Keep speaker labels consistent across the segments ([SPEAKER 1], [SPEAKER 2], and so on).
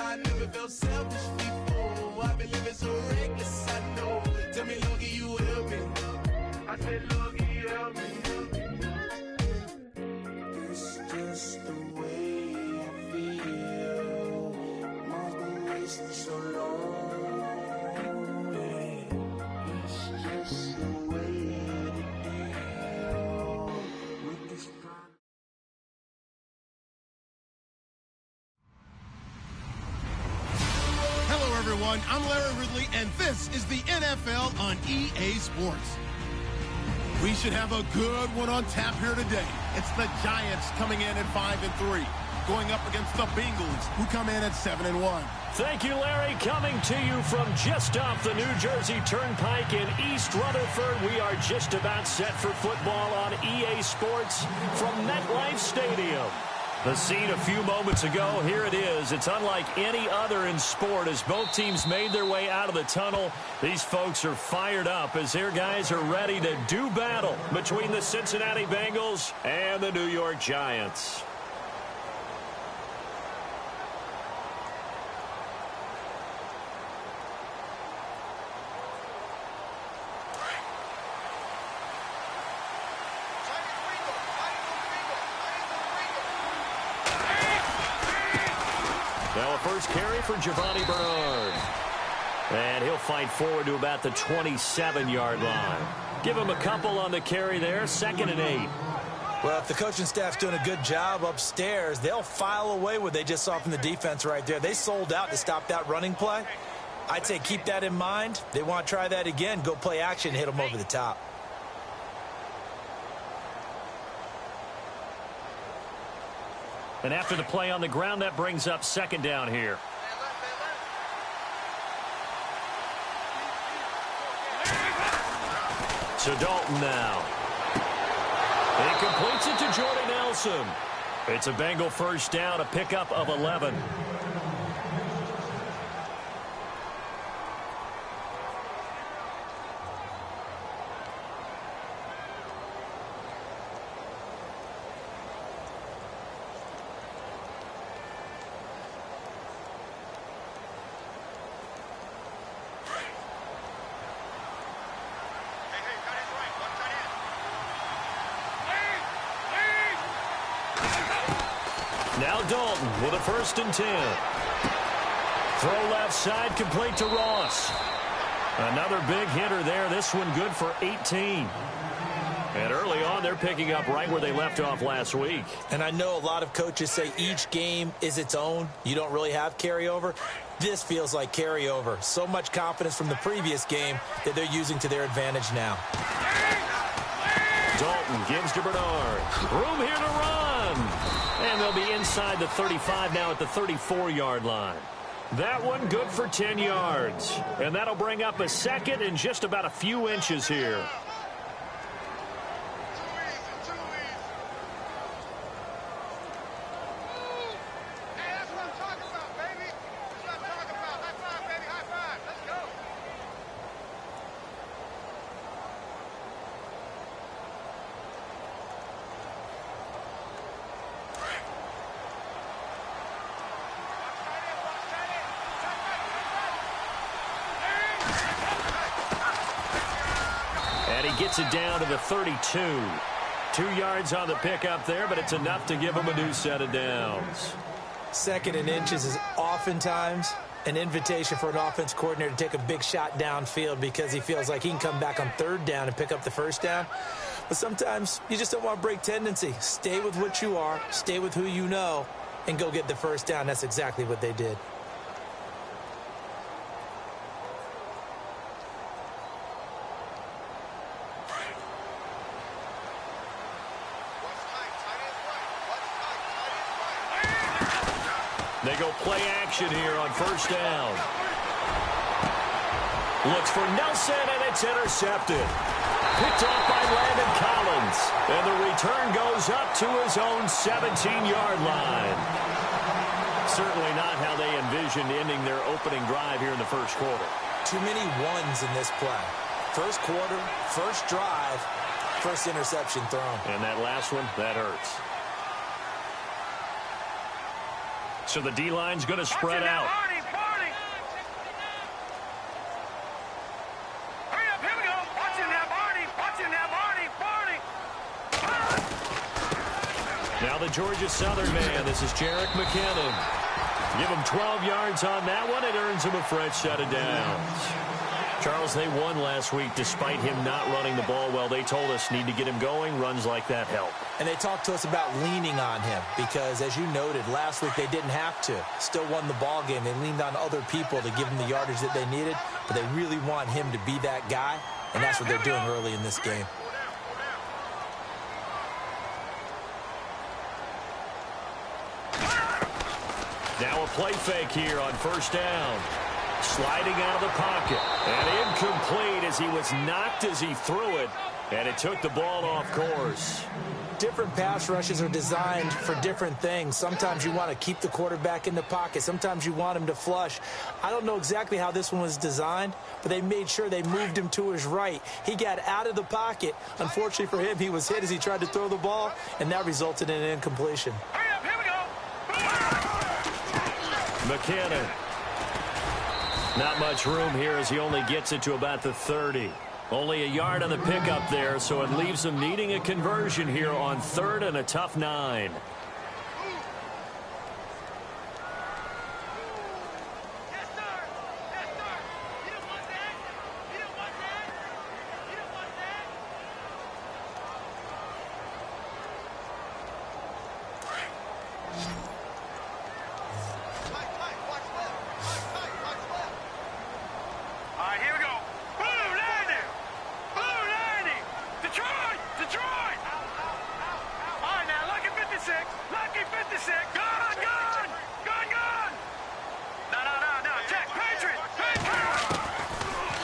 [SPEAKER 1] I never felt selfish before. I've been living so reckless, I know. Tell me, Logie, you help me. I said, Logie, help me. It's just the way I feel. Mom's been wasting so long. It's just the way to deal with this problem.
[SPEAKER 2] Hello, everyone. I'm Larry Ridley, and this is the NFL on EA Sports. We should have a good one on tap here today. It's the Giants coming in at 5-3, going up against the Bengals, who come in at 7-1.
[SPEAKER 3] Thank you, Larry. Coming to you from just off the New Jersey Turnpike in East Rutherford, we are just about set for football on EA Sports from MetLife Stadium. The scene a few moments ago, here it is. It's unlike any other in sport as both teams made their way out of the tunnel. These folks are fired up as their guys are ready to do battle between the Cincinnati Bengals and the New York Giants. Now a first carry for Giovanni Bernard. And he'll fight forward to about the 27-yard line. Give him a couple on the carry there, 2nd and 8.
[SPEAKER 4] Well, if the coaching staff's doing a good job upstairs, they'll file away what they just saw from the defense right there. They sold out to stop that running play. I'd say keep that in mind. They want to try that again. Go play action, hit them over the top.
[SPEAKER 3] And after the play on the ground, that brings up 2nd down here. To Dalton now. And he completes it to Jordy Nelson. It's a Bengal first down, a pickup of 11. Now Dalton with a 1st and 10. Throw left side, complete to Ross. Another big hitter there. This one good for 18. And early on, they're picking up right where they left off last week.
[SPEAKER 4] And I know a lot of coaches say each game is its own. You don't really have carryover. This feels like carryover. So much confidence from the previous game that they're using to their advantage now.
[SPEAKER 3] Dalton gives to Bernard. Room here to run. And they'll be inside the 35 now at the 34-yard line. That one good for 10 yards. And that'll bring up a 2nd and just about a few inches here. Gets it down to the 32. 2 yards on the pickup there, but it's enough to give him a new set of downs.
[SPEAKER 4] 2nd and inches is oftentimes an invitation for an offense coordinator to take a big shot downfield because he feels like he can come back on 3rd down and pick up the 1st down. But sometimes you just don't want to break tendency. Stay with what you are, stay with who you know, and go get the 1st down. That's exactly what they did.
[SPEAKER 3] They go play action here on 1st down. Looks for Nelson, and it's intercepted. Picked off by Landon Collins. And the return goes up to his own 17-yard line. Certainly not how they envisioned ending their opening drive here in the 1st quarter.
[SPEAKER 4] Too many ones in this play. 1st quarter, 1st drive, 1st interception thrown.
[SPEAKER 3] And that last one, that hurts. So the D-line's going to spread out. Now the Georgia Southern man. This is Jerick McKinnon. Give him 12 yards on that one. It earns him a fresh set of downs. Charles, they won last week despite him not running the ball well. They told us need to get him going. Runs like that help.
[SPEAKER 4] And they talked to us about leaning on him because, as you noted, last week they didn't have to. Still won the ball game. They leaned on other people to give them the yardage that they needed, but they really want him to be that guy, and that's what they're doing early in this game.
[SPEAKER 3] Now a play fake here on first down. Sliding out of the pocket. And incomplete as he was knocked as he threw it. And it took the ball off course.
[SPEAKER 4] Different pass rushes are designed for different things. Sometimes you want to keep the quarterback in the pocket. Sometimes you want him to flush. I don't know exactly how this one was designed, but they made sure they moved him to his right. He got out of the pocket. Unfortunately for him, he was hit as he tried to throw the ball, and that resulted in an incompletion.
[SPEAKER 3] McKinnon. Not much room here as he only gets it to about the 30. Only a yard on the pickup there, so it leaves him needing a conversion here on 3rd and a tough 9.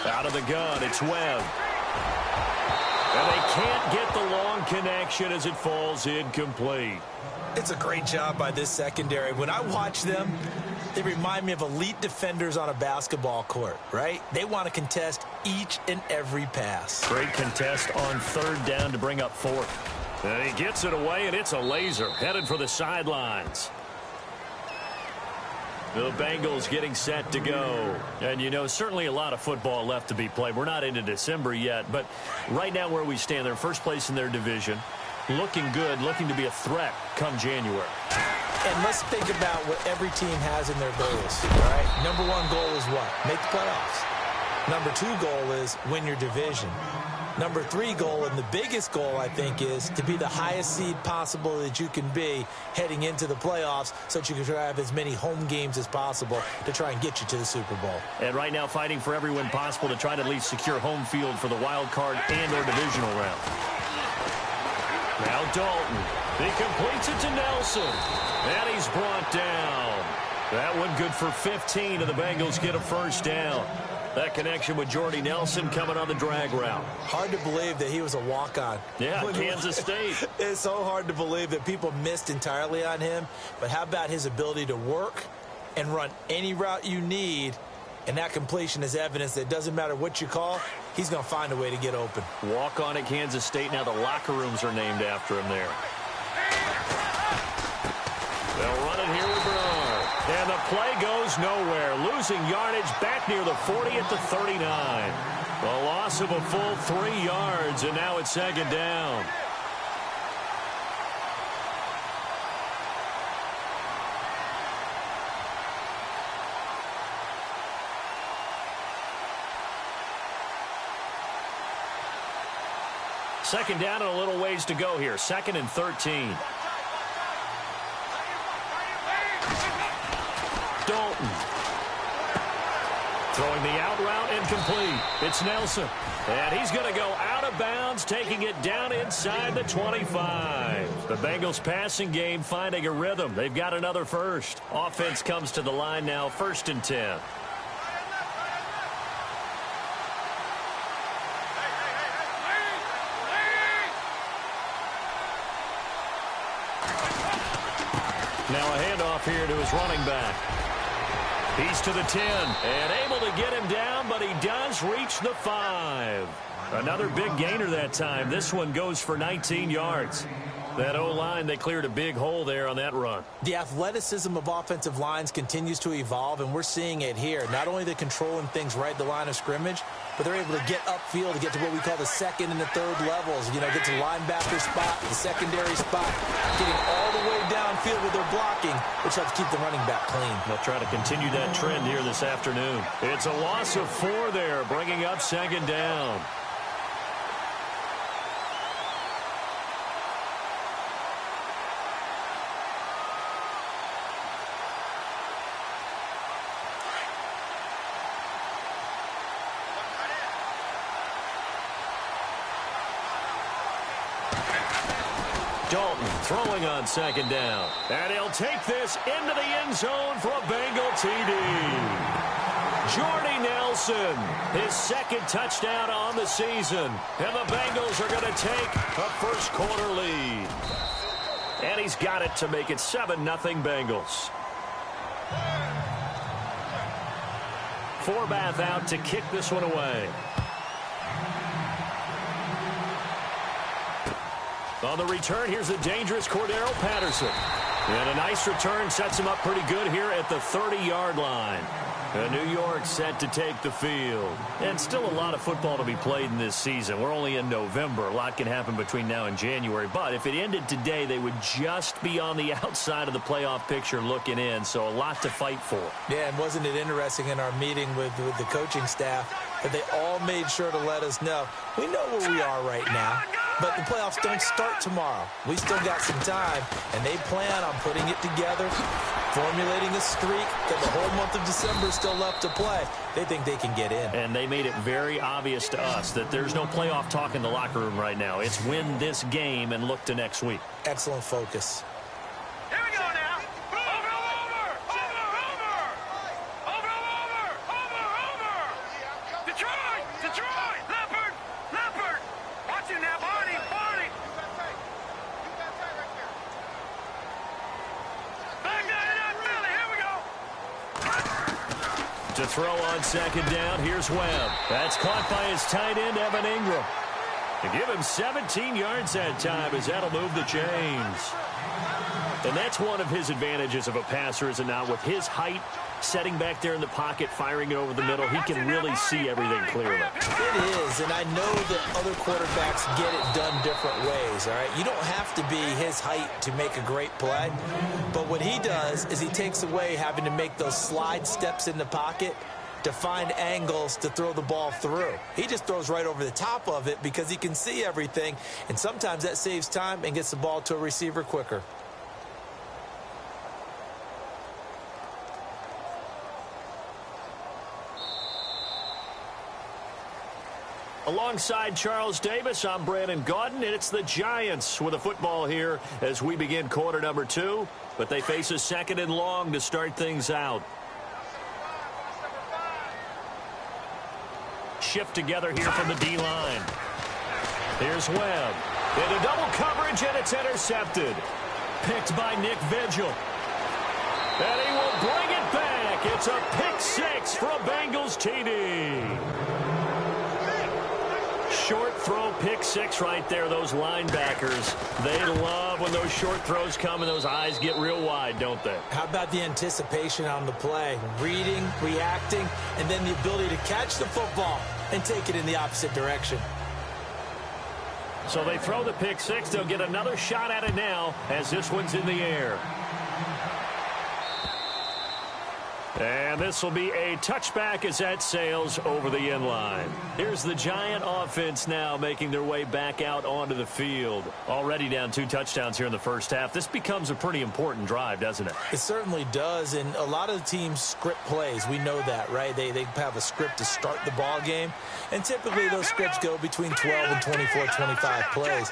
[SPEAKER 3] Out of the gun, it's Webb. And they can't get the long connection as it falls incomplete.
[SPEAKER 4] It's a great job by this secondary. When I watch them, they remind me of elite defenders on a basketball court, right? They want to contest each and every pass.
[SPEAKER 3] Great contest on 3rd down to bring up 4th. And he gets it away, and it's a laser headed for the sidelines. The Bengals getting set to go. And, you know, certainly a lot of football left to be played. We're not into December yet, but right now where we stand, they're first place in their division. Looking good, looking to be a threat come January.
[SPEAKER 4] And let's think about what every team has in their goals, all right? Number 1 goal is what? Make the playoffs. Number 2 goal is win your division. Number 3 goal, and the biggest goal, I think, is to be the highest seed possible that you can be heading into the playoffs so that you can have as many home games as possible to try and get you to the Super Bowl.
[SPEAKER 3] And right now fighting for every win possible to try to at least secure home field for the wild card and or divisional round. Now Dalton. He completes it to Nelson. And he's brought down. That one good for 15, and the Bengals get a first down. That connection with Jordy Nelson coming on the drag route.
[SPEAKER 4] Hard to believe that he was a walk-on.
[SPEAKER 3] Yeah, Kansas State.
[SPEAKER 4] It's so hard to believe that people missed entirely on him. But how about his ability to work and run any route you need? And that completion is evidence that it doesn't matter what you call, he's going to find a way to get open.
[SPEAKER 3] Walk on at Kansas State. Now the locker rooms are named after him there. They'll run it here with Bernard. And the play goes nowhere. Losing yardage back near the 40 at the 39. A loss of a full 3 yards, and now it's 2nd down. Second down and a little ways to go here. 2nd and 13. Dalton. Throwing the out route incomplete. It's Nelson. And he's going to go out of bounds, taking it down inside the 25. The Bengals passing game finding a rhythm. They've got another first. Offense comes to the line now, 1st and 10. Now a handoff here to his running back. He's to the 10 and able to get him down, but he does reach the 5. Another big gainer that time. This one goes for 19 yards. That O-line, they cleared a big hole there on that run.
[SPEAKER 4] The athleticism of offensive lines continues to evolve, and we're seeing it here. Not only the controlling things right at the line of scrimmage, but they're able to get upfield to get to what we call the second and the third levels. You know, get to the linebacker spot, the secondary spot, getting all the way downfield with their blocking, which helps keep the running back clean.
[SPEAKER 3] They'll try to continue that trend here this afternoon. It's a loss of 4 there, bringing up second down. Dalton throwing on second down. And he'll take this into the end zone for a Bengal TD. Jordy Nelson, his second touchdown on the season. And the Bengals are going to take a first quarter lead. And he's got it to make it 7-0 Bengals. Forbath out to kick this one away. On the return, here's the dangerous Cordero Patterson. And a nice return sets him up pretty good here at the 30-yard line. And New York set to take the field. And still a lot of football to be played in this season. We're only in November. A lot can happen between now and January. But if it ended today, they would just be on the outside of the playoff picture looking in. So a lot to fight for.
[SPEAKER 4] Yeah, and wasn't it interesting in our meeting with the coaching staff that they all made sure to let us know, we know where we are right now. But the playoffs don't start tomorrow. We still got some time, and they plan on putting it together, formulating a streak, got the whole month of December still left to play. They think they can get in.
[SPEAKER 3] And they made it very obvious to us that there's no playoff talk in the locker room right now. It's win this game and look to next week.
[SPEAKER 4] Excellent focus.
[SPEAKER 1] Here we go now. Over. Detroit. Leopard. Watch him now, Barney. Back down, Philly. Here we go.
[SPEAKER 3] To throw on second down, here's Webb. That's caught by his tight end, Evan Ingram. To give him 17 yards that time as that'll move the chains. And that's one of his advantages of a passer, is it not? With his height, setting back there in the pocket, firing it over the middle, he can really see everything clearly.
[SPEAKER 4] It is, and I know that other quarterbacks get it done different ways, all right? You don't have to be his height to make a great play, but what he does is he takes away having to make those slide steps in the pocket to find angles to throw the ball through. He just throws right over the top of it because he can see everything, and sometimes that saves time and gets the ball to a receiver quicker.
[SPEAKER 3] Alongside Charles Davis, I'm Brandon Gaudin, and it's the Giants with a football here as we begin quarter number 2. But they face a second and long to start things out. Shift together here from the D-line. Here's Webb. Into double coverage, and it's intercepted. Picked by Nick Vigil. And he will bring it back. It's a pick 6 for a Bengals TD. Short throw, pick 6 right there. Those linebackers, they love when those short throws come and those eyes get real wide, don't they?
[SPEAKER 4] How about the anticipation on the play? Reading, reacting, and then the ability to catch the football and take it in the opposite direction.
[SPEAKER 3] So they throw the pick 6. They'll get another shot at it now as this one's in the air. And this will be a touchback as that sails over the end line. Here's the Giant offense now making their way back out onto the field. Already down 2 touchdowns here in the first half. This becomes a pretty important drive, doesn't it?
[SPEAKER 4] It certainly does, and a lot of the teams script plays. We know that, right? They have a script to start the ball game, and typically those scripts go between 12 and 24, 25 plays.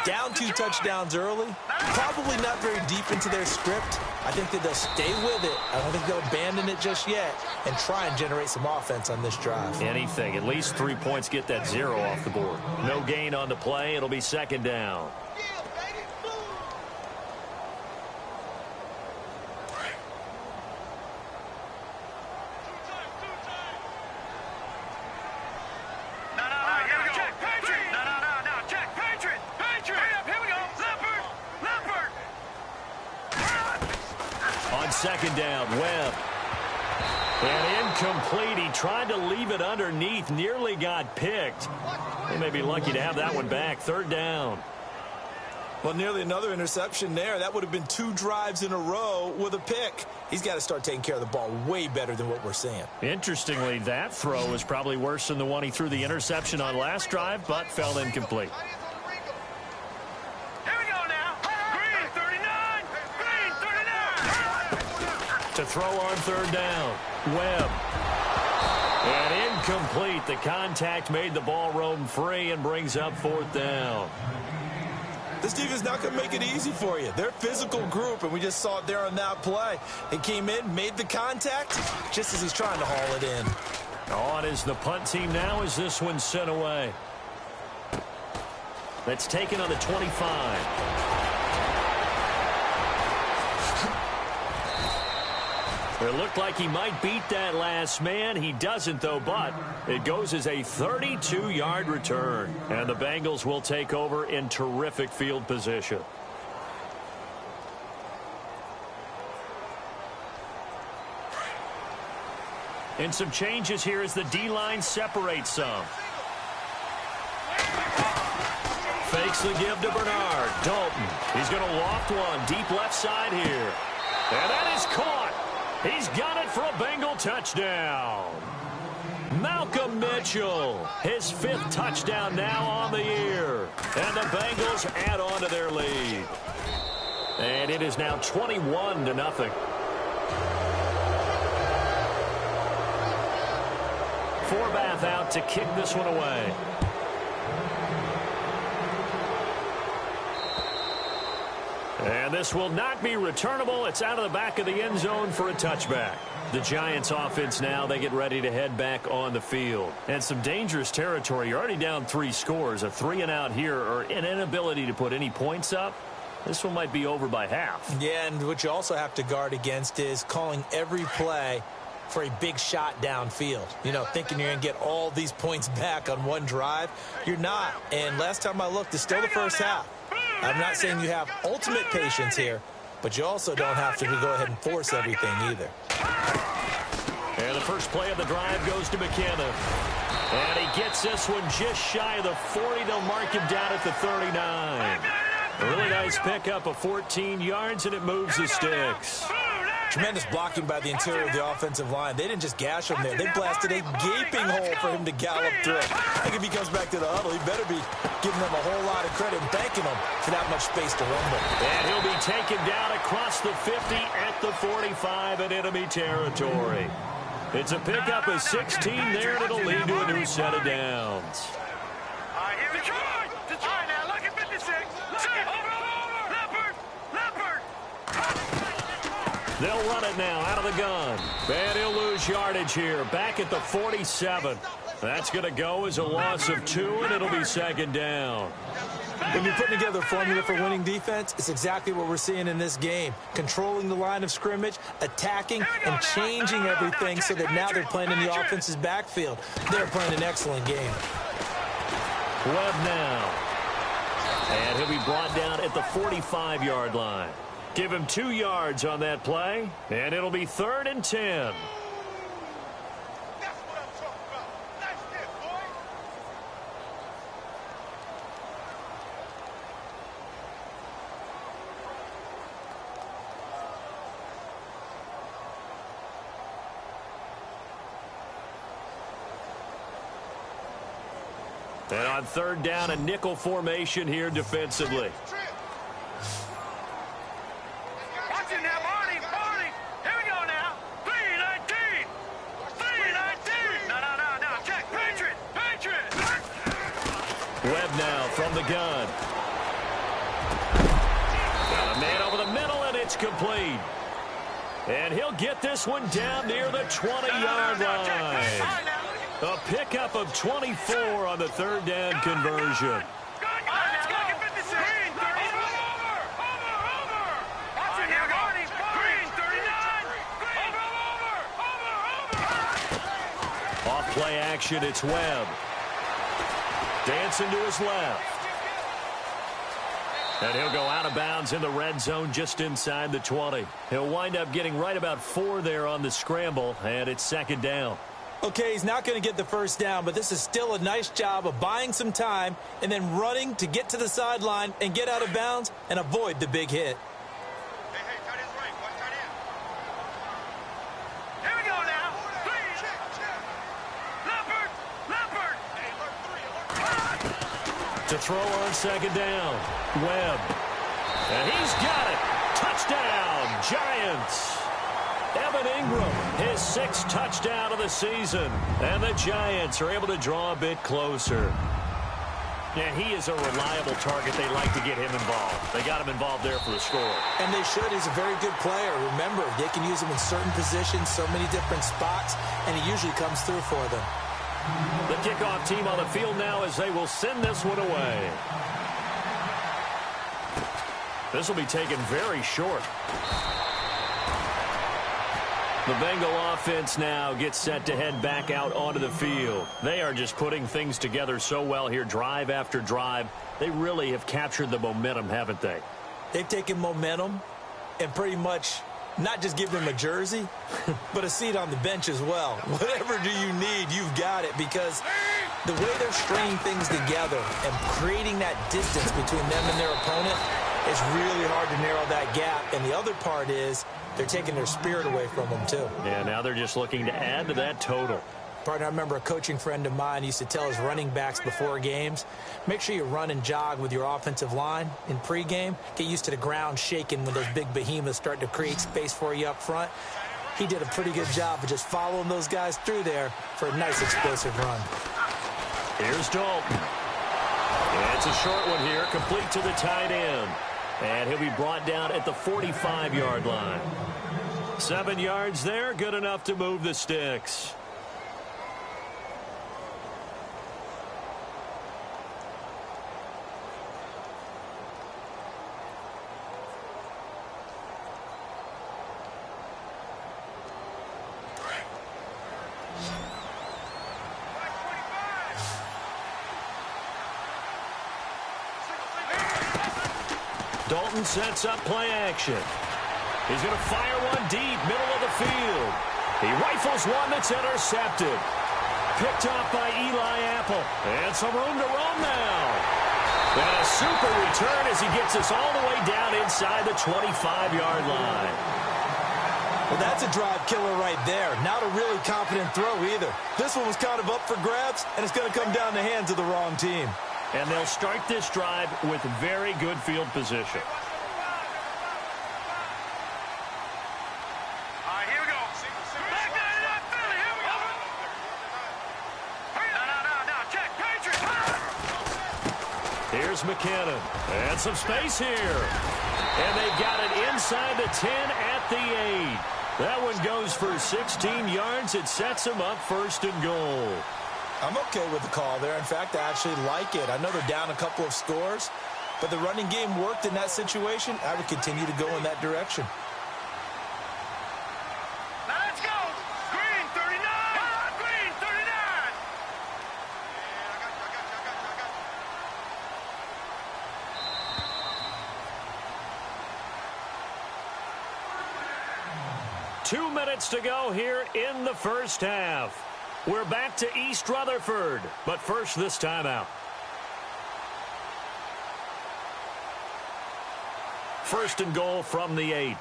[SPEAKER 4] Down 2 touchdowns early, probably not very deep into their script. I think that they'll stay with it. I don't think they'll abandon it just yet and try and generate some offense on this drive.
[SPEAKER 3] Anything. At least 3 points, get that 0 off the board. No gain on the play. It'll be second down. second down. Webb. And incomplete. He tried to leave it underneath. Nearly got picked. They may be lucky to have that one back. Third down.
[SPEAKER 4] Well, nearly another interception there. That would have been 2 drives in a row with a pick. He's got to start taking care of the ball way better than what we're seeing.
[SPEAKER 3] Interestingly, that throw is probably worse than the one he threw the interception on last drive, but fell incomplete.
[SPEAKER 1] Here we go now. Green 39. Green 39.
[SPEAKER 3] To throw on third down. Webb. And incomplete. The contact made the ball roam free and brings up fourth down.
[SPEAKER 4] This defense not going to make it easy for you. They're a physical group, and we just saw it there on that play. He came in, made the contact, just as he's trying to haul it in.
[SPEAKER 3] On is the punt team now as this one's sent away. That's taken on the 25. It looked like he might beat that last man. He doesn't, though, but it goes as a 32-yard return. And the Bengals will take over in terrific field position. And some changes here as the D-line separates some. Fakes the give to Bernard. Dalton. He's going to loft one deep left side here. And that is caught. He's got it for a Bengal touchdown. Malcolm Mitchell, his 5th touchdown now on the year. And the Bengals add on to their lead. And it is now 21-0. Forbath out to kick this one away. And this will not be returnable. It's out of the back of the end zone for a touchback. The Giants offense now, they get ready to head back on the field. And some dangerous territory. You're already down 3 scores. A 3-and-out here or an inability to put any points up. This one might be over by half.
[SPEAKER 4] Yeah, and what you also have to guard against is calling every play for a big shot downfield. You know, thinking you're going to get all these points back on one drive. You're not. And last time I looked, it's still the first half. I'm not saying you have ultimate patience here, but you also don't have to go ahead and force everything either.
[SPEAKER 3] And the first play of the drive goes to McKenna. And he gets this one just shy of the 40. They'll mark him down at the 39. A really nice pickup of 14 yards, and it moves the sticks.
[SPEAKER 4] Tremendous blocking by the interior of the offensive line. They didn't just gash him there. They blasted a gaping hole for him to gallop through. I think if he comes back to the huddle, he better be giving them a whole lot of credit and thanking them for that much space to rumble.
[SPEAKER 3] And he'll be taken down across the 50 at the 45 in enemy territory. It's a pickup of 16 there, and it'll lead to a new set of downs.
[SPEAKER 1] All right, here we go. All right, now look at 56. Leopard.
[SPEAKER 3] They'll run it now out of the gun. And he'll lose yardage here. Back at the 47. That's going to go as a loss of 2, and it'll be second down.
[SPEAKER 4] When you're putting together a formula for winning defense, it's exactly what we're seeing in this game. Controlling the line of scrimmage, attacking, and changing everything so that now they're playing in the offense's backfield. They're playing an excellent game.
[SPEAKER 3] Webb now. And he'll be brought down at the 45-yard line. Give him 2 yards on that play, and it'll be 3rd and 10. And on 3rd down, a nickel formation here defensively.
[SPEAKER 1] Watch it now, Barney. Here we go now. 319. No. Check. Patriot.
[SPEAKER 3] Webb now from the gun. Got a man over the middle, and it's complete. And he'll get this one down near the 20-yard line. A pickup of 24 on the 3rd down conversion. Off play action, it's Webb. Dancing to his left. And he'll go out of bounds in the red zone just inside the 20. He'll wind up getting right about 4 there on the scramble, and it's 2nd down.
[SPEAKER 4] Okay, he's not going to get the first down, but this is still a nice job of buying some time and then running to get to the sideline and get out of bounds and avoid the big hit.
[SPEAKER 5] Hey, tight end's right. Watch tight end.
[SPEAKER 1] Here we go now. 3. Leopard. Leopard. Hey, alert 3. Alert 5.
[SPEAKER 3] To throw on 2nd down, Webb. And he's got it. Touchdown, Giants. Evan Ingram, his 6th touchdown of the season. And the Giants are able to draw a bit closer. And he is a reliable target. They like to get him involved. They got him involved there for the score.
[SPEAKER 4] And they should. He's a very good player. Remember, they can use him in certain positions, so many different spots, and he usually comes through for them.
[SPEAKER 3] The kickoff team on the field now as they will send this one away. This will be taken very short. The Bengal offense now gets set to head back out onto the field. They are just putting things together so well here, drive after drive. They really have captured the momentum, haven't they?
[SPEAKER 4] They've taken momentum and pretty much not just give them a jersey, but a seat on the bench as well. Whatever do you need, you've got it, because the way they're stringing things together and creating that distance between them and their opponent, it's really hard to narrow that gap. And the other part is they're taking their spirit away from them, too.
[SPEAKER 3] Yeah, now they're just looking to add to that total.
[SPEAKER 4] Partner, I remember a coaching friend of mine used to tell his running backs before games, make sure you run and jog with your offensive line in pregame. Get used to the ground shaking when those big behemoths start to create space for you up front. He did a pretty good job of just following those guys through there for a nice explosive run.
[SPEAKER 3] Here's Dalton. And it's a short one here, complete to the tight end. And he'll be brought down at the 45-yard line. 7 yards there, good enough to move the sticks. Dalton sets up play action. He's going to fire one deep, middle of the field. He rifles one that's intercepted. Picked off by Eli Apple. And some room to run now. And a super return as he gets us all the way down inside the 25-yard line.
[SPEAKER 4] Well, that's a drive killer right there. Not a really confident throw either. This one was kind of up for grabs, and it's going to come down the hands of the wrong team.
[SPEAKER 3] And they'll start this drive with very good field position.
[SPEAKER 1] All right, here we go. Back that it up, Philly. Here we go. No. Check. Patriots.
[SPEAKER 3] Here's McKinnon. And some space here. And they got it inside the 10 at the 8. That one goes for 16 yards. It sets them up 1st and goal.
[SPEAKER 4] I'm okay with the call there. In fact, I actually like it. I know they're down a couple of scores, but the running game worked in that situation. I would continue to go in that direction.
[SPEAKER 1] Now let's go. Green 39. Green 39.
[SPEAKER 5] I got you.
[SPEAKER 3] 2 minutes to go here in the first half. We're back to East Rutherford, but first this timeout. 1st and goal from the 8.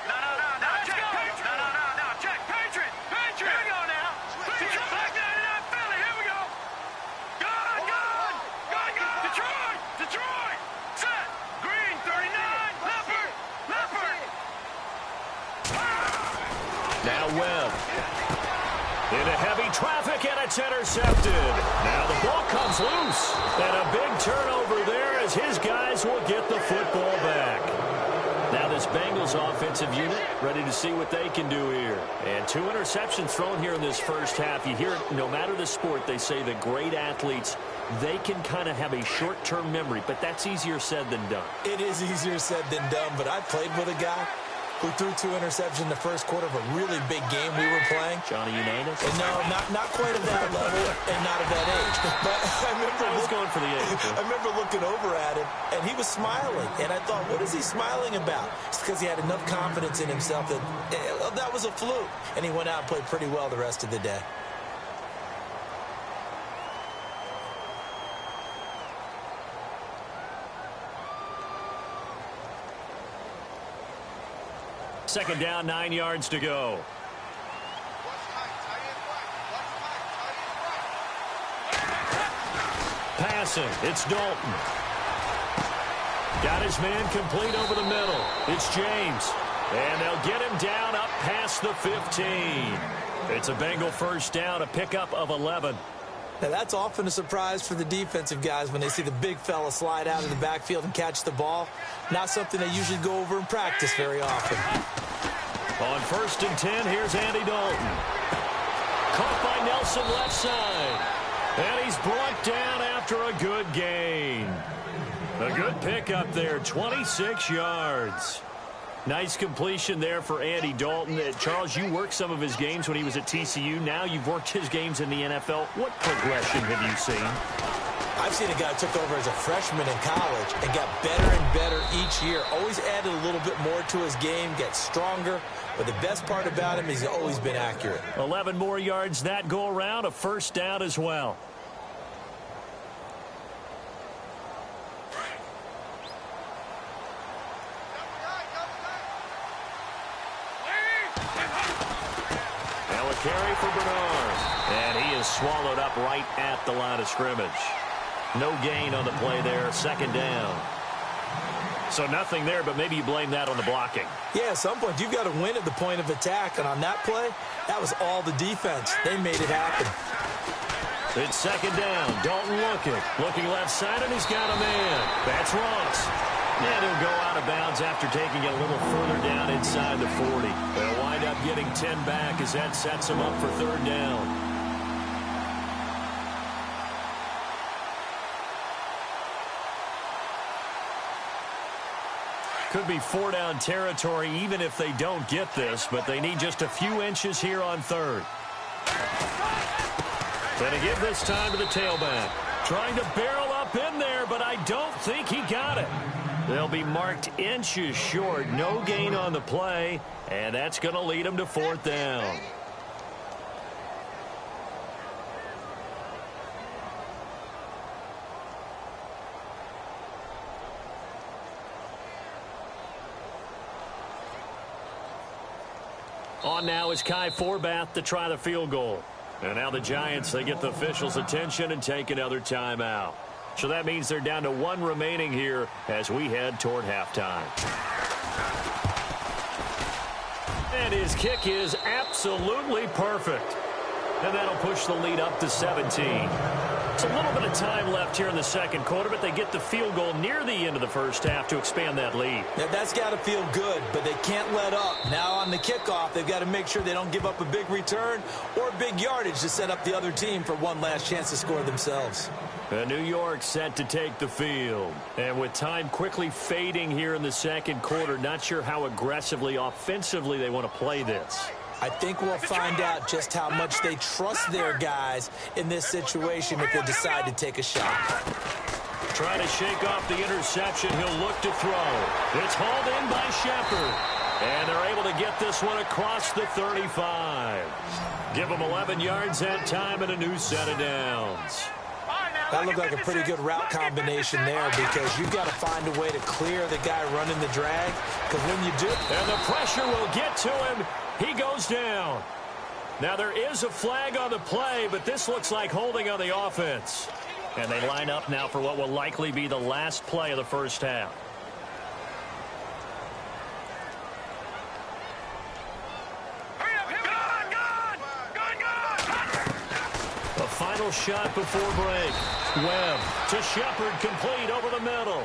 [SPEAKER 1] No. Check. Patriot. Here we go now. Back that it up, Philly. Here we go. Gone. Detroit. Set. Green 39. Leopard.
[SPEAKER 3] Now Webb. Into heavy traffic, and it's intercepted. Now the ball comes loose. And a big turnover there as his guys will get the football back. Now this Bengals offensive unit ready to see what they can do here. And 2 interceptions thrown here in this first half. You hear it, no matter the sport, they say the great athletes, they can kind of have a short-term memory, but that's easier said than done.
[SPEAKER 4] It is easier said than done, but I played with a guy. who threw 2 interceptions in the first quarter of a really big game we were playing.
[SPEAKER 3] Johnny Unitas?
[SPEAKER 4] No, not quite at that level and not at that age. But I
[SPEAKER 3] was going for the age.
[SPEAKER 4] I remember looking over at him, and he was smiling. And I thought, what is he smiling about? It's because he had enough confidence in himself that was a fluke. And he went out and played pretty well the rest of the day.
[SPEAKER 3] Second down, 9 yards to go. Passing, it's Dalton. Got his man complete over the middle. It's James. And they'll get him down up past the 15. It's a Bengal first down, a pickup of 11.
[SPEAKER 4] Now, that's often a surprise for the defensive guys when they see the big fella slide out of the backfield and catch the ball. Not something they usually go over in practice very often.
[SPEAKER 3] On 1st and 10, here's Andy Dalton. Caught by Nelson left side. And he's brought down after a good gain. A good pickup there, 26 yards. Nice completion there for Andy Dalton. Charles, you worked some of his games when he was at TCU. Now you've worked his games in the NFL. What progression have you seen?
[SPEAKER 4] I've seen a guy who took over as a freshman in college and got better and better each year. Always added a little bit more to his game, gets stronger. But the best part about him is he's always been accurate.
[SPEAKER 3] 11 more yards that go around, a first down as well. Carry for Bernard. And he is swallowed up right at the line of scrimmage. No gain on the play there. Second down. So nothing there, but maybe you blame that on the blocking.
[SPEAKER 4] Yeah, at some point you've got to win at the point of attack. And on that play, that was all the defense. They made it happen.
[SPEAKER 3] It's second down. Dalton looking left side, and he's got a man. That's Ross. And he'll go out of bounds after taking it a little further down inside the 40. They'll wind up getting 10 back as that sets them up for third down. Could be 4-down territory even if they don't get this, but they need just a few inches here on third. Going to give this time to the tailback. Trying to barrel up in there, but I don't think he got it. They'll be marked inches short. No gain on the play, and that's going to lead them to fourth down. On now is Kai Forbath to try the field goal. And now the Giants, they get the officials' attention and take another timeout. So that means they're down to 1 remaining here as we head toward halftime. And his kick is absolutely perfect. And that'll push the lead up to 17. It's a little bit of time left here in the second quarter, but they get the field goal near the end of the first half to expand that lead.
[SPEAKER 4] Yeah, that's got to feel good, but they can't let up. Now on the kickoff, they've got to make sure they don't give up a big return or big yardage to set up the other team for one last chance to score themselves.
[SPEAKER 3] New York set to take the field. And with time quickly fading here in the second quarter, not sure how aggressively, offensively they want to play this.
[SPEAKER 4] I think we'll find out just how much they trust their guys in this situation if they decide to take a shot.
[SPEAKER 3] Trying to shake off the interception. He'll look to throw. It's hauled in by Shepard. And they're able to get this one across the 35. Give them 11 yards that time and a new set of downs.
[SPEAKER 4] That looked like a pretty good route combination there because you've got to find a way to clear the guy running the drag. Because when you do...
[SPEAKER 3] And the pressure will get to him. He goes down. Now there is a flag on the play, but this looks like holding on the offense. And they line up now for what will likely be the last play of the first half. A final shot before break. Webb to Shepard, complete over the middle.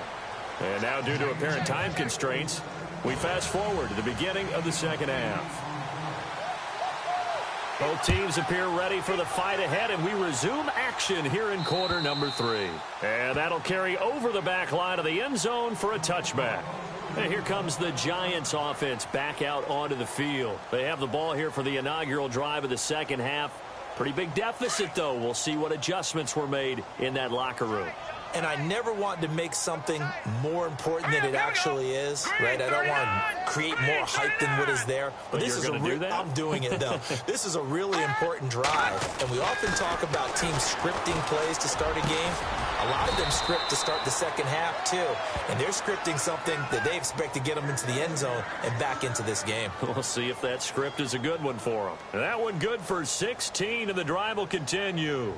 [SPEAKER 3] And now due to apparent time constraints, we fast forward to the beginning of the second half. Both teams appear ready for the fight ahead, and we resume action here in quarter number 3. And that'll carry over the back line of the end zone for a touchback. And here comes the Giants offense back out onto the field. They have the ball here for the inaugural drive of the second half. Pretty big deficit, though. We'll see what adjustments were made in that locker room.
[SPEAKER 4] And I never want to make something more important than it actually is, right? I don't want to create more hype than what is there. But this is I'm doing it, though. This is a really important drive. And we often talk about teams scripting plays to start a game. A lot of them script to start the second half, too. And they're scripting something that they expect to get them into the end zone and back into this game.
[SPEAKER 3] We'll see if that script is a good one for them. And that one good for 16, and the drive will continue.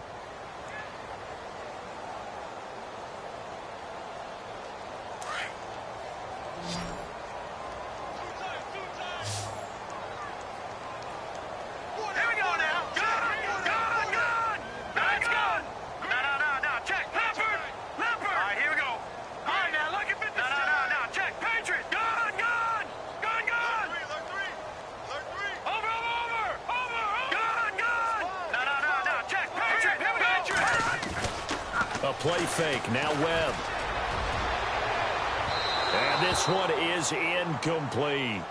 [SPEAKER 3] A play fake, now Webb. And this one is incomplete.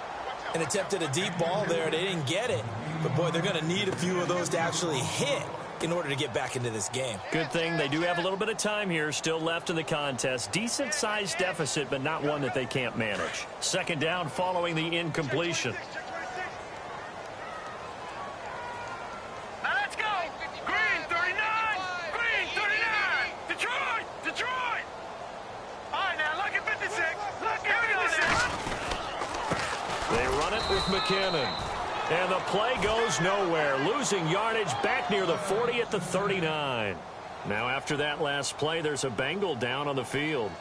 [SPEAKER 4] An attempt at a deep ball there. They didn't get it. But, boy, they're going to need a few of those to actually hit in order to get back into this game.
[SPEAKER 3] Good thing they do have a little bit of time here still left in the contest. Decent-sized deficit, but not one that they can't manage. Second down following the incompletion. McKinnon. And the play goes nowhere. Losing yardage back near the 40 at the 39. Now after that last play, there's a Bengal down on the field.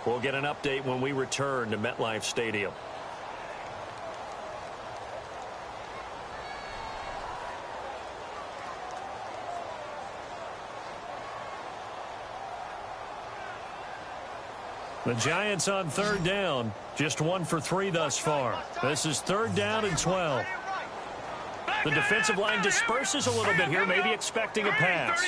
[SPEAKER 3] We'll get an update when we return to MetLife Stadium. The Giants on third down. Just 1 for 3 thus far. This is third down and 12. The defensive line disperses a little bit here, maybe expecting a pass.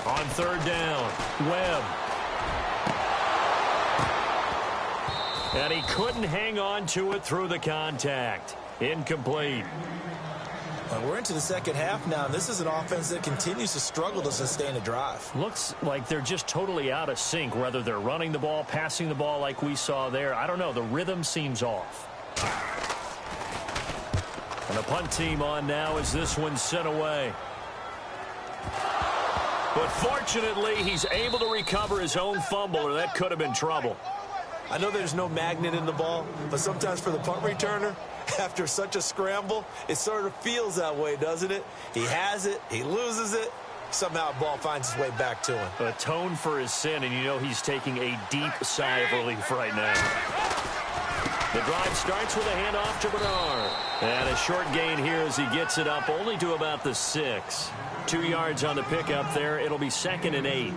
[SPEAKER 3] On third down, Webb. And he couldn't hang on to it through the contact. Incomplete.
[SPEAKER 4] Well, we're into the second half now. This is an offense that continues to struggle to sustain a drive.
[SPEAKER 3] Looks like they're just totally out of sync, whether they're running the ball, passing the ball like we saw there. I don't know. The rhythm seems off. And the punt team on now as this one's sent away. But fortunately, he's able to recover his own fumble, or that could have been trouble.
[SPEAKER 4] I know there's no magnet in the ball, but sometimes for the punt returner, after such a scramble, it sort of feels that way, doesn't it? He has it, he loses it, somehow the ball finds its way back to him.
[SPEAKER 3] Atone for his sin, and you know he's taking a deep sigh of relief right now. The drive starts with a handoff to Bernard. And a short gain here as he gets it up only to about the 6. 2 yards on the pickup there. It'll be 2nd and 8.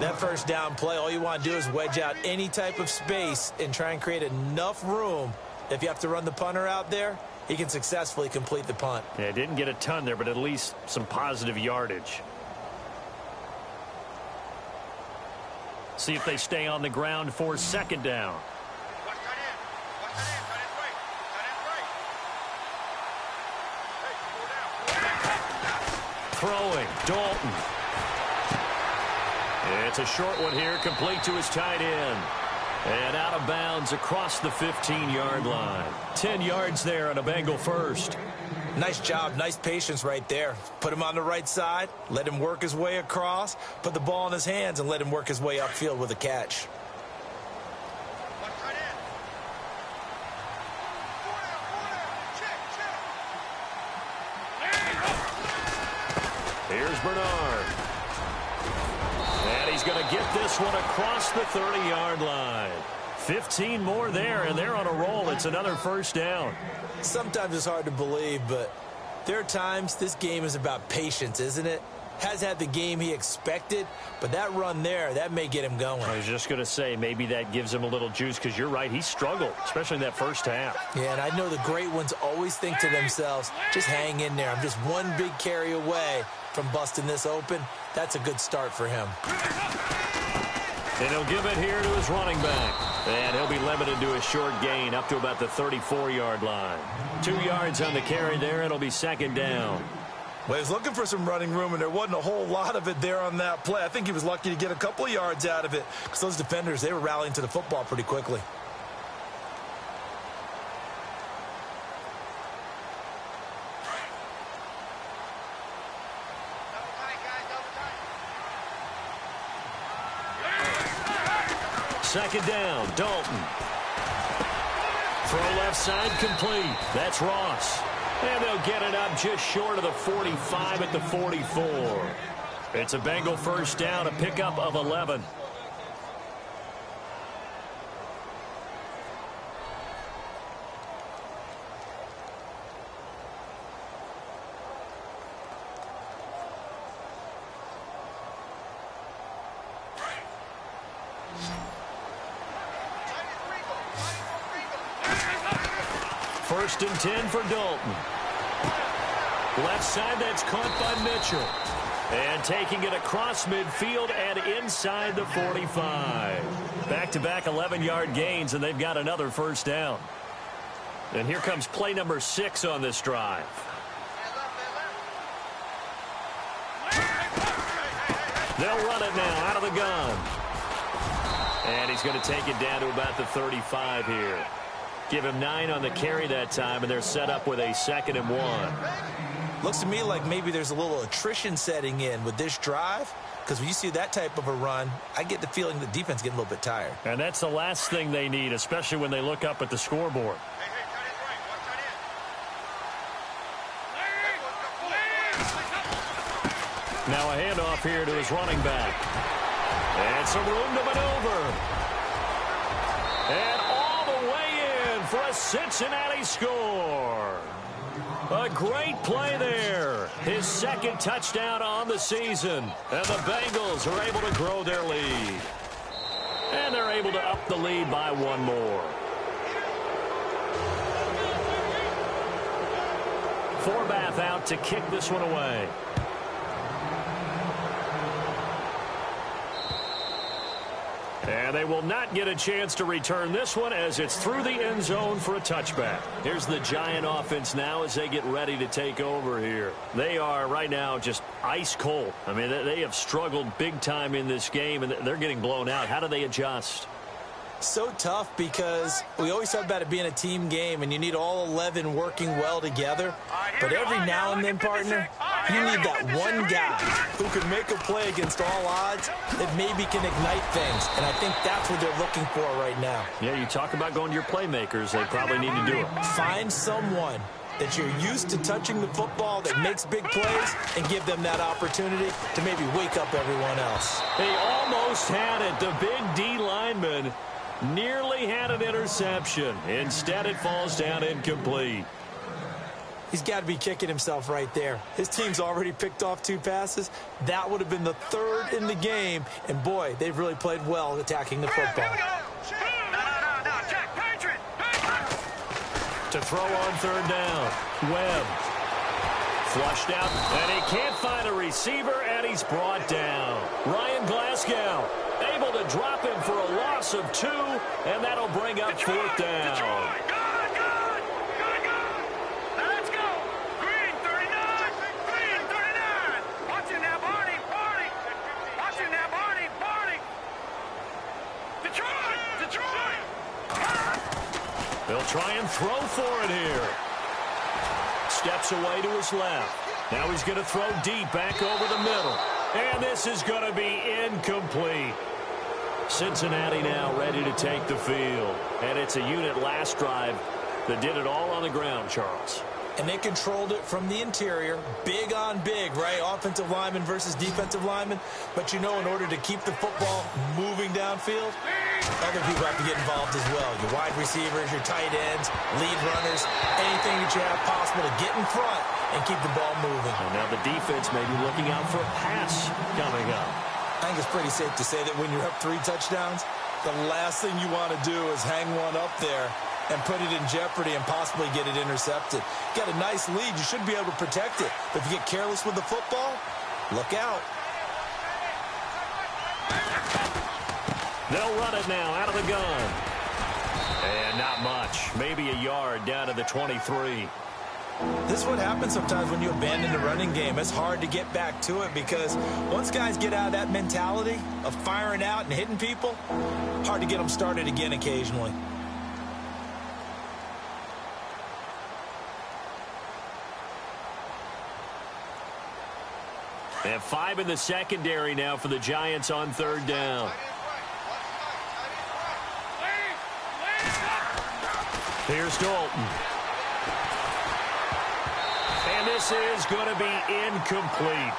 [SPEAKER 4] That first down play, all you want to do is wedge out any type of space and try and create enough room. If you have to run the punter out there, he can successfully complete the punt.
[SPEAKER 3] Yeah, didn't get a ton there, but at least some positive yardage. See if they stay on the ground for second down. Throwing, Dalton. It's a short one here, complete to his tight end. And out of bounds across the 15-yard line. 10 yards there on a Bengal first.
[SPEAKER 4] Nice job, nice patience right there. Put him on the right side, let him work his way across, put the ball in his hands, and let him work his way upfield with a catch.
[SPEAKER 3] Here's Bernard. And he's going to get this one across the 30-yard line. 15 more there, and they're on a roll. It's another first down.
[SPEAKER 4] Sometimes it's hard to believe, but there are times this game is about patience, isn't it? has had the game he expected, but that run there, that may get him going.
[SPEAKER 3] I was just going to say, maybe that gives him a little juice, because you're right, he struggled, especially in that first half.
[SPEAKER 4] Yeah, and I know the great ones always think to themselves, just hang in there. I'm just one big carry away from busting this open. That's a good start for him.
[SPEAKER 3] And he'll give it here to his running back. And he'll be limited to a short gain up to about the 34-yard line. 2 yards on the carry there. It'll be second down.
[SPEAKER 4] Well, he was looking for some running room, and there wasn't a whole lot of it there on that play. I think he was lucky to get a couple of yards out of it because those defenders, they were rallying to the football pretty quickly.
[SPEAKER 3] Second down, Dalton. Throw left side complete. That's Ross. And they'll get it up just short of the 45 at the 44. It's a Bengal first down, a pickup of 11. First and 10 for Dalton. Left side, that's caught by Mitchell. And taking it across midfield and inside the 45. Back-to-back 11-yard gains, and they've got another first down. And here comes play number 6 on this drive. They'll run it now out of the gun. And he's going to take it down to about the 35 here. Give him 9 on the carry that time, and they're set up with a 2nd and 1.
[SPEAKER 4] Looks to me like maybe there's a little attrition setting in with this drive, because when you see that type of a run, I get the feeling the defense getting a little bit tired.
[SPEAKER 3] And that's the last thing they need, especially when they look up at the scoreboard. Now a handoff here to his running back. And some room to maneuver. And all the way in for a Cincinnati score. A great play there. His 2nd touchdown on the season. And the Bengals are able to grow their lead. And they're able to up the lead by 1 more. Forbath out to kick this one away. And they will not get a chance to return this one as it's through the end zone for a touchback. Here's the Giant offense now as they get ready to take over here. They are right now just ice cold. I mean, they have struggled big time in this game, and they're getting blown out. How do they adjust?
[SPEAKER 4] So tough because we always talk about it being a team game and you need all 11 working well together. But every now and then, partner, you need that one guy who can make a play against all odds that maybe can ignite things. And I think that's what they're looking for right now.
[SPEAKER 3] Yeah, you talk about going to your playmakers. They probably need to do it.
[SPEAKER 4] Find someone that you're used to touching the football that makes big plays and give them that opportunity to maybe wake up everyone else.
[SPEAKER 3] They almost had it. The big D lineman nearly had an interception. Instead, it falls down incomplete.
[SPEAKER 4] He's got to be kicking himself right there. His team's already picked off 2 passes. That would have been the 3rd in the game. And, boy, they've really played well attacking the football.
[SPEAKER 3] To throw on 3rd down. Webb. Flushed out, and he can't find a receiver, and he's brought down. Ryan Glasgow able to drop him for a loss of 2, and that'll bring up 4th down.
[SPEAKER 1] Let's go. Green 39. Green 39. Watching now, Barney. Barney. Watching now, Barney. Barney. Detroit. Detroit.
[SPEAKER 3] They'll try and throw for it here. Steps away to his left. Now he's going to throw deep back over the middle. And this is going to be incomplete. Cincinnati now ready to take the field. And it's a unit last drive that did it all on the ground, Charles.
[SPEAKER 4] And they controlled it from the interior. Big on big, right? Offensive lineman versus defensive lineman. But you know, in order to keep the football moving downfield, other people have to get involved as well. Your wide receivers, your tight ends, lead runners, anything that you have possible possible to get in front and keep the ball moving.
[SPEAKER 3] And now the defense may be looking out for a pass coming up.
[SPEAKER 4] I think it's pretty safe to say that when you're up 3 touchdowns, the last thing you want to do is hang one up there and put it in jeopardy and possibly get it intercepted. You got a nice lead. You should be able to protect it. But if you get careless with the football, look out.
[SPEAKER 3] They'll run it now out of the gun. And not much. Maybe a yard down to the 23.
[SPEAKER 4] This is what happens sometimes when you abandon the running game. It's hard to get back to it because once guys get out of that mentality of firing out and hitting people, hard to get them started again occasionally.
[SPEAKER 3] They have 5 in the secondary now for the Giants on 3rd down. Here's Dalton. And this is going to be incomplete.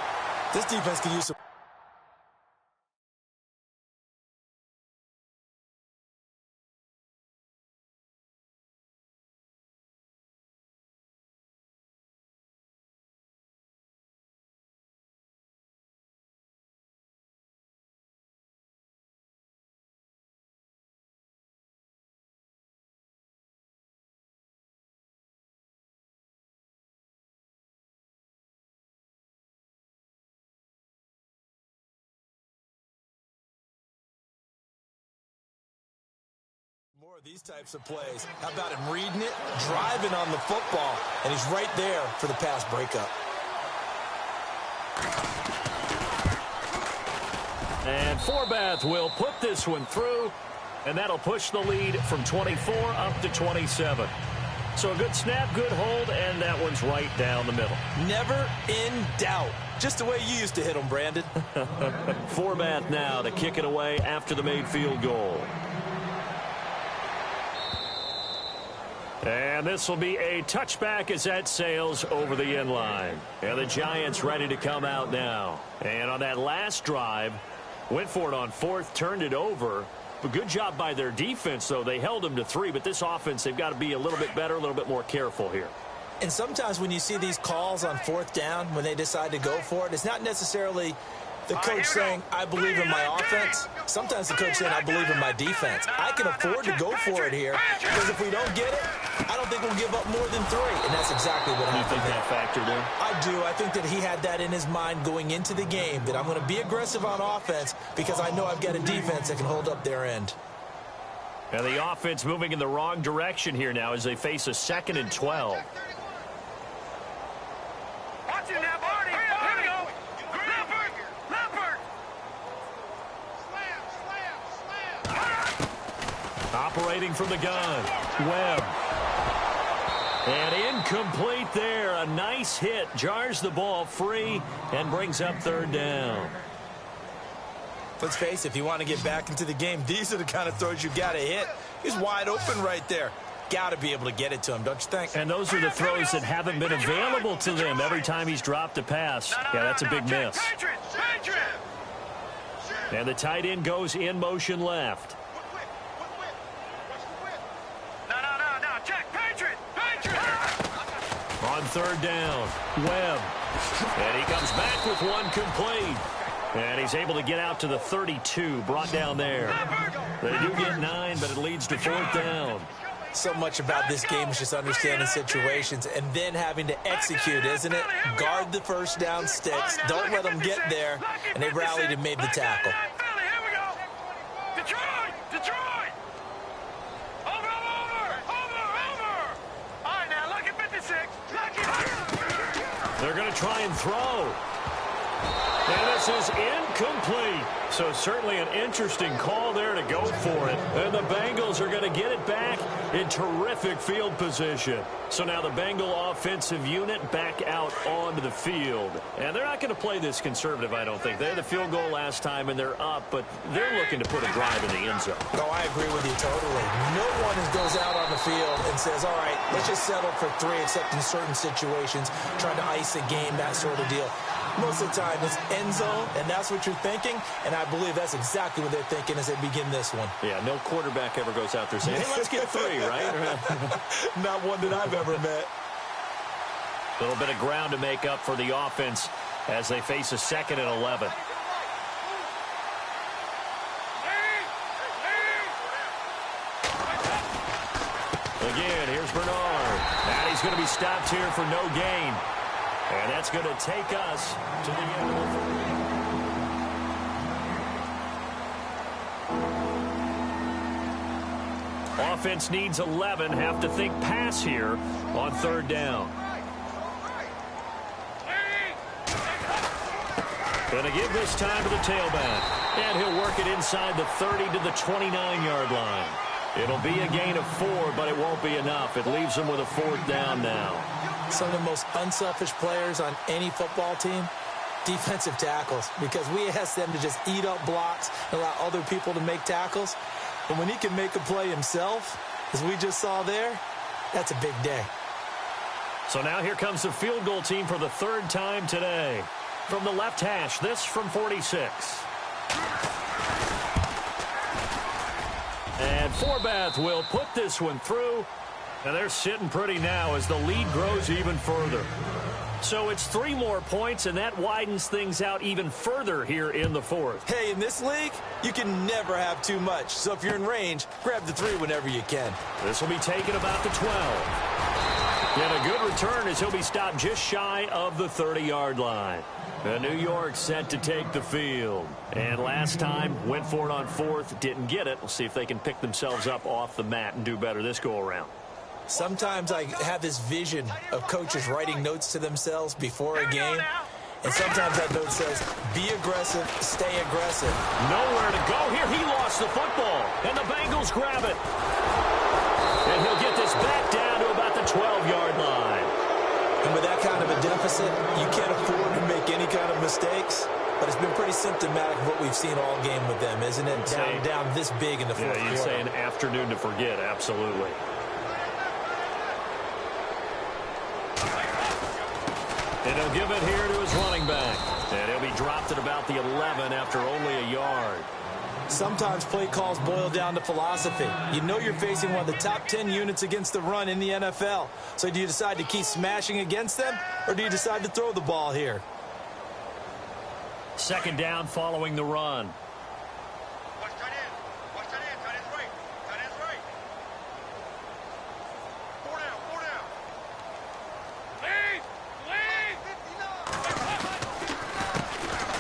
[SPEAKER 4] This defense can use some. More of these types of plays. How about him reading it, driving on the football, and he's right there for the pass breakup.
[SPEAKER 3] And Forbath will put this one through, and that'll push the lead from 24 up to 27. So a good snap, good hold, and that one's right down the middle.
[SPEAKER 4] Never in doubt. Just the way you used to hit them, Brandon.
[SPEAKER 3] Forbath now to kick it away after the made field goal. And this will be a touchback as that sails over the end line. And the Giants ready to come out now. And on that last drive, went for it on 4th, turned it over. But good job by their defense, though. They held them to 3, but this offense, they've got to be a little bit better, a little bit more careful here.
[SPEAKER 4] And sometimes when you see these calls on 4th down, when they decide to go for it, it's not necessarily the coach saying, I believe in my offense. Sometimes the coach saying, I believe in my defense. I can afford to go for it here because if we don't get it, I don't think we'll give up more than 3. And that's exactly what happened.
[SPEAKER 3] You think that factored in?
[SPEAKER 4] I do. I think that he had that in his mind going into the game, that I'm going to be aggressive on offense because I know I've got a defense that can hold up their end.
[SPEAKER 3] And the offense moving in the wrong direction here now as they face a 2nd and 12.
[SPEAKER 1] Watch it now, Barney. Here we go. Leopard. Slam.
[SPEAKER 3] Operating from the gun. Webb. And incomplete there. A nice hit. Jars the ball free and brings up 3rd down.
[SPEAKER 4] Let's face it, if you want to get back into the game, these are the kind of throws you got to hit. He's wide open right there. Got to be able to get it to him, don't you think?
[SPEAKER 3] And those are the throws that haven't been available to them every time he's dropped a pass. Yeah, that's a big miss. And the tight end goes in motion left. On 3rd down, Webb. And he comes back with one complete. And he's able to get out to the 32, brought down there. They do get 9, but it leads to 4th down.
[SPEAKER 4] So much about this game is just understanding situations and then having to execute, isn't it? Guard the 1st down sticks. Don't let them get there. And they rallied and made the tackle.
[SPEAKER 1] Detroit! Over! All right, now, lucky 56.
[SPEAKER 3] They're going to try and throw. And this is incomplete. So certainly an interesting call there to go for it. And the Bengals are going to get it back in terrific field position. So now the Bengal offensive unit back out onto the field. And they're not going to play this conservative, I don't think. They had the field goal last time, and they're up, but they're looking to put a drive in the end zone.
[SPEAKER 4] No, I agree with you totally. No one goes out on the field and says, all right, let's just settle for 3, except in certain situations, trying to ice a game, that sort of deal. Most of the time, it's end zone, and that's what you're thinking, and I believe that's exactly what they're thinking as they begin this one.
[SPEAKER 3] Yeah, no quarterback ever goes out there saying, hey, let's get 3, right?
[SPEAKER 4] Not one that I've ever met.
[SPEAKER 3] A little bit of ground to make up for the offense as they face a 2nd and 11. Again, here's Bernard. And he's going to be stopped here for no gain. And that's going to take us to the end of the offense needs 11. Have to think pass here on 3rd down. Going to give this time to the tailback. And he'll work it inside the 30 to the 29-yard line. It'll be a gain of 4, but it won't be enough. It leaves them with a 4th down now.
[SPEAKER 4] Some of the most unselfish players on any football team, defensive tackles, because we ask them to just eat up blocks and allow other people to make tackles. But when he can make a play himself, as we just saw there, that's a big day.
[SPEAKER 3] So now here comes the field goal team for the 3rd time today. From the left hash, this from 46. And Forbath will put this one through. And they're sitting pretty now as the lead grows even further. So it's 3 more points, and that widens things out even further here in the 4th.
[SPEAKER 4] Hey, in this league, you can never have too much. So if you're in range, grab the 3 whenever you can.
[SPEAKER 3] This will be taken about the 12. And a good return as he'll be stopped just shy of the 30-yard line. New York set to take the field. And last time, went for it on 4th, didn't get it. We'll see if they can pick themselves up off the mat and do better this go-around.
[SPEAKER 4] Sometimes I have this vision of coaches writing notes to themselves before a game. And sometimes that note says, be aggressive, stay aggressive.
[SPEAKER 3] Nowhere to go here. He lost the football. And the Bengals grab it. And he'll get this back down to about the 12-yard line.
[SPEAKER 4] And with that kind of a deficit, you can't afford to make any kind of mistakes. But it's been pretty symptomatic of what we've seen all game with them, isn't it? Down this big in the fourth quarter.
[SPEAKER 3] Yeah, you'd say an afternoon to forget, absolutely. And he'll give it here to his running back. And he'll be dropped at about the 11 after only a yard.
[SPEAKER 4] Sometimes play calls boil down to philosophy. You know you're facing one of the top 10 units against the run in the NFL. So do you decide to keep smashing against them, or do you decide to throw the ball here?
[SPEAKER 3] 2nd down following the run.
[SPEAKER 5] Watch tight end. Watch tight end. Tight end's right. Tight end's right. 4 down. 4 down.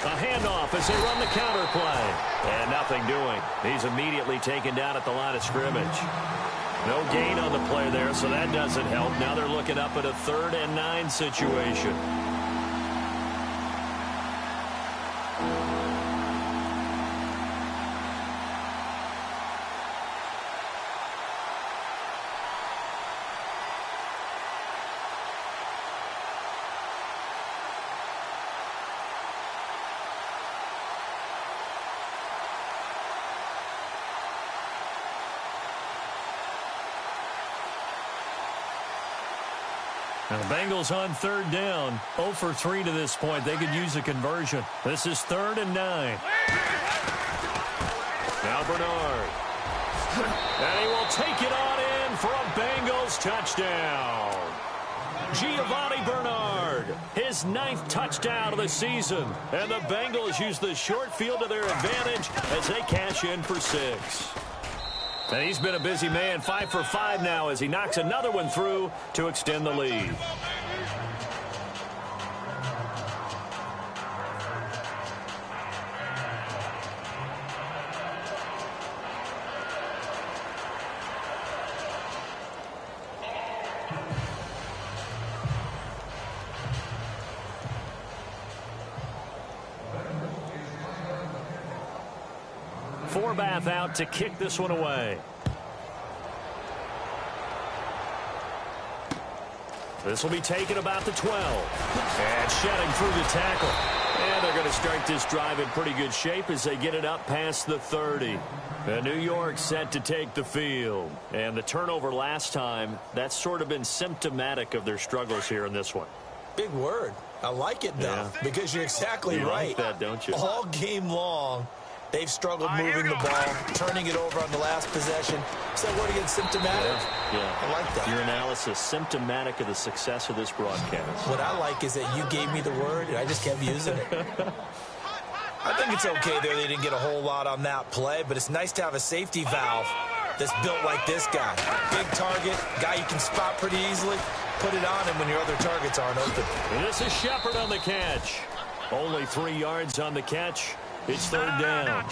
[SPEAKER 3] A handoff as they run the counter play. And nothing doing. He's immediately taken down at the line of scrimmage. No gain on the play there, so that doesn't help. Now they're looking up at a 3rd and 9 situation. Now the Bengals on 3rd down. 0 for 3 to this point. They could use a conversion. This is 3rd and 9. Now Bernard. And he will take it on in for a Bengals touchdown. Giovanni Bernard, his 9th touchdown of the season. And the Bengals use the short field to their advantage as they cash in for 6. And he's been a busy man, 5 for 5 now as he knocks another one through to extend the lead. Forbath out to kick this one away. This will be taken about the 12. And shedding through the tackle. And they're going to start this drive in pretty good shape as they get it up past the 30. And New York set to take the field. And the turnover last time, that's sort of been symptomatic of their struggles here in this one.
[SPEAKER 4] Big word. I like it, though, because you're exactly right.
[SPEAKER 3] Like that, don't you?
[SPEAKER 4] All game long, They've struggled moving the ball, turning it over on the last possession. Is that word again, symptomatic?
[SPEAKER 3] Yeah.
[SPEAKER 4] I like that.
[SPEAKER 3] Your analysis, symptomatic of the success of this broadcast.
[SPEAKER 4] What I like is that you gave me the word, and I just kept using it. I think it's okay there. They didn't get a whole lot on that play, but it's nice to have a safety valve that's built like this guy. Big target, guy you can spot pretty easily. Put it on him when your other targets aren't open.
[SPEAKER 3] And this is Shepard on the catch. Only 3 yards on the catch. It's third down.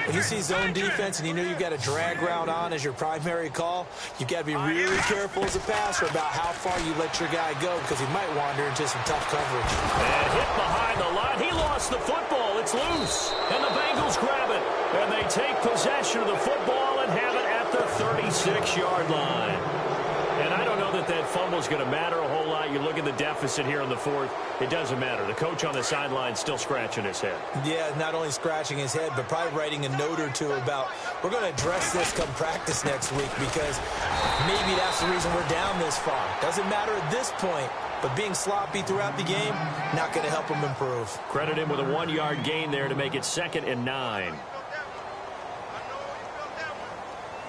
[SPEAKER 4] When you see zone defense and you know you've got a drag route on as your primary call, you've got to be really careful as a passer about how far you let your guy go because he might wander into some tough coverage.
[SPEAKER 3] And hit behind the line. He lost the football. It's loose. And the Bengals grab it. And they take possession of the football and have it at the 36-yard line. And I don't know that that fumble is going to matter a whole lot. You look at the deficit here in the fourth. It doesn't matter. The coach on the sideline still scratching his head.
[SPEAKER 4] Yeah, not only scratching his head, but probably writing a note or two about we're going to address this come practice next week because maybe that's the reason we're down this far. Doesn't matter at this point, but being sloppy throughout the game, not going to help him improve.
[SPEAKER 3] Credit him with a 1-yard gain there to make it 2nd and 9.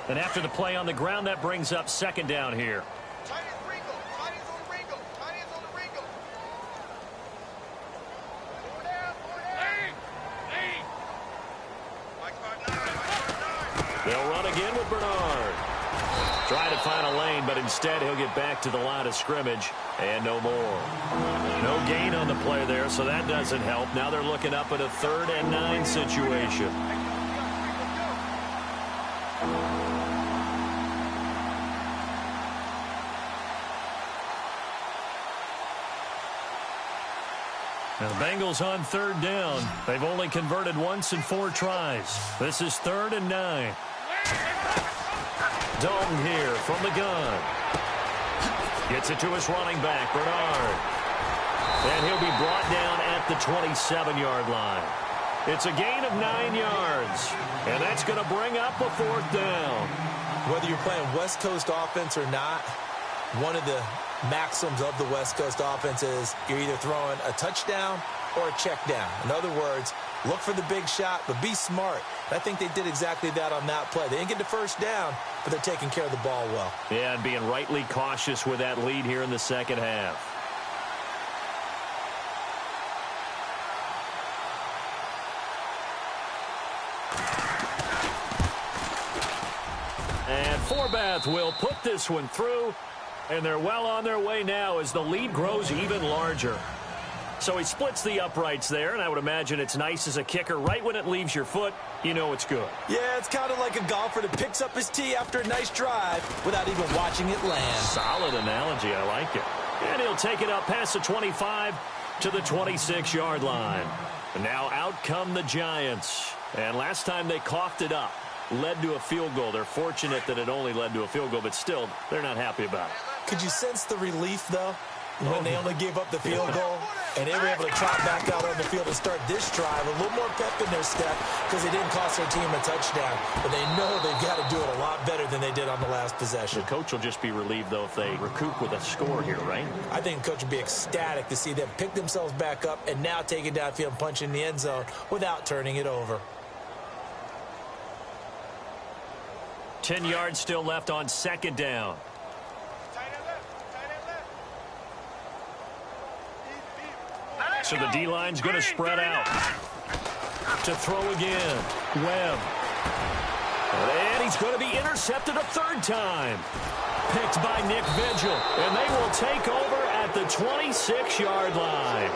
[SPEAKER 3] And after the play on the ground, that brings up 2nd down here. They'll run again with Bernard. Trying to find a lane, but instead he'll get back to the line of scrimmage and no more. No gain on the play there, so that doesn't help. Now they're looking up at a 3rd and 9 situation. Now the Bengals on 3rd down. They've only converted once in 4 tries. This is 3rd and 9. Dalton here from the gun. Gets it to his running back, Bernard. And he'll be brought down at the 27-yard line. It's a gain of 9 yards. And that's going to bring up a 4th down.
[SPEAKER 4] Whether you're playing West Coast offense or not, one of the maxims of the West Coast offense is you're either throwing a touchdown or a check down. In other words, look for the big shot, but be smart. I think they did exactly that on that play. They didn't get the first down, but they're taking care of the ball well.
[SPEAKER 3] Yeah, and being rightly cautious with that lead here in the second half. And Forbath will put this one through. And they're well on their way now as the lead grows even larger. So he splits the uprights there, and I would imagine it's nice as a kicker. Right when it leaves your foot, you know it's good.
[SPEAKER 4] Yeah, it's kind of like a golfer that picks up his tee after a nice drive without even watching it land.
[SPEAKER 3] Solid analogy. I like it. And he'll take it up past the 25 to the 26-yard line. And now out come the Giants. And last time they coughed it up, led to a field goal. They're fortunate that it only led to a field goal, but still, they're not happy about it.
[SPEAKER 4] Could you sense the relief, though, when they only gave up the field goal and they were able to trot back out on the field and start this drive? A little more pep in their step because they didn't cost their team a touchdown, but they know they've got to do it a lot better than they did on the last possession.
[SPEAKER 3] The coach will just be relieved, though, if they recoup with a score here, right?
[SPEAKER 4] I think the coach would be ecstatic to see them pick themselves back up and now take it downfield and punch in the end zone without turning it over.
[SPEAKER 3] 10 yards still left on 2nd down. So the D-line's going to spread out. To throw again. Webb. And he's going to be intercepted a 3rd time. Picked by Nick Vigil. And they will take over at the 26-yard line.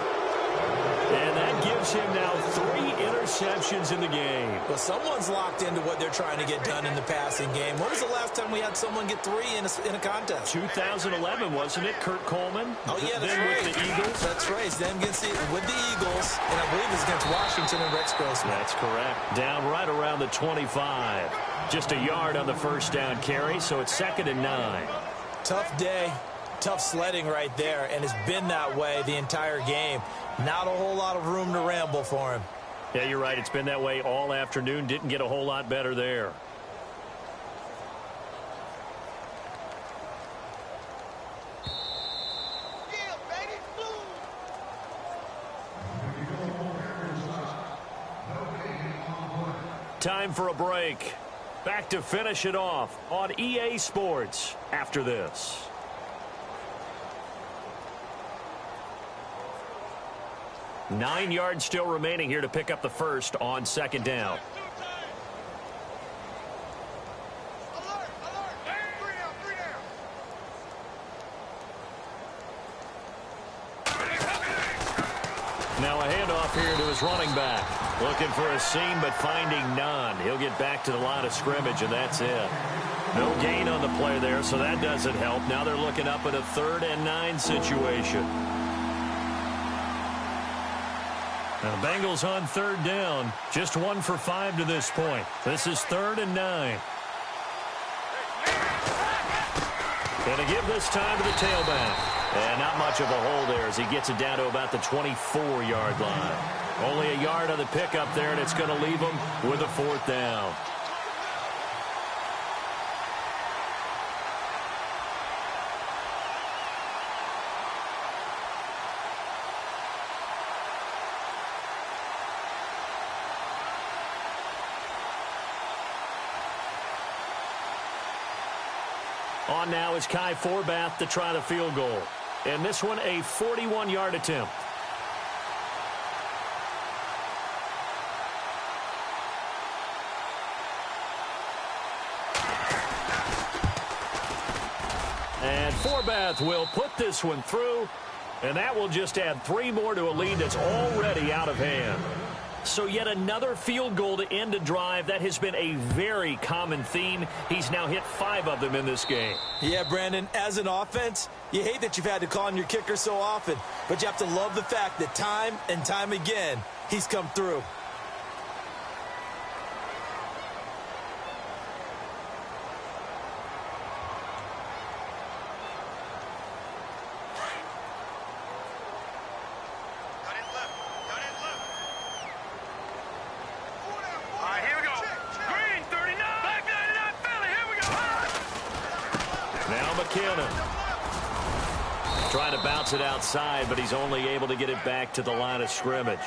[SPEAKER 3] And that gives him now 3 interceptions in the game.
[SPEAKER 4] Well, someone's locked into what they're trying to get done in the passing game. When was the last time we had someone get 3 in a contest?
[SPEAKER 3] 2011, wasn't it? Kurt Coleman?
[SPEAKER 4] Oh, yeah, that's
[SPEAKER 3] then
[SPEAKER 4] right.
[SPEAKER 3] with the Eagles?
[SPEAKER 4] That's right. It's them against with the Eagles, and I believe it's against Washington and Rex Grossman.
[SPEAKER 3] That's correct. Down right around the 25. Just a yard on the 1st down carry, so it's 2nd and 9.
[SPEAKER 4] Tough day. Tough sledding right there, and it's been that way the entire game. Not a whole lot of room to ramble for him.
[SPEAKER 3] Yeah, you're right. It's been that way all afternoon. Didn't get a whole lot better there. Time for a break. Back to finish it off on EA Sports after this. Nine yards still remaining here to pick up the first on second down. Now a handoff here to his running back. Looking for a seam, but finding none. He'll get back to the line of scrimmage, and that's it. No gain on the play there, so that doesn't help. Now they're looking up at a 3rd and 9 situation. Now the Bengals on 3rd down. Just 1 for 5 to this point. This is 3rd and 9. Going to give this time to the tailback. And not much of a hole there as he gets it down to about the 24-yard line. Only a yard on the pickup there, and it's going to leave him with a 4th down. On now is Kai Forbath to try the field goal. And this one a 41-yard attempt. And Forbath will put this one through. And that will just add 3 more to a lead that's already out of hand. So yet another field goal to end a drive. That has been a very common theme. He's now hit 5 of them in this game.
[SPEAKER 4] Yeah, Brandon, as an offense, you hate that you've had to call on your kicker so often, but you have to love the fact that time and time again, he's come through.
[SPEAKER 3] Trying to bounce it outside, but he's only able to get it back to the line of scrimmage.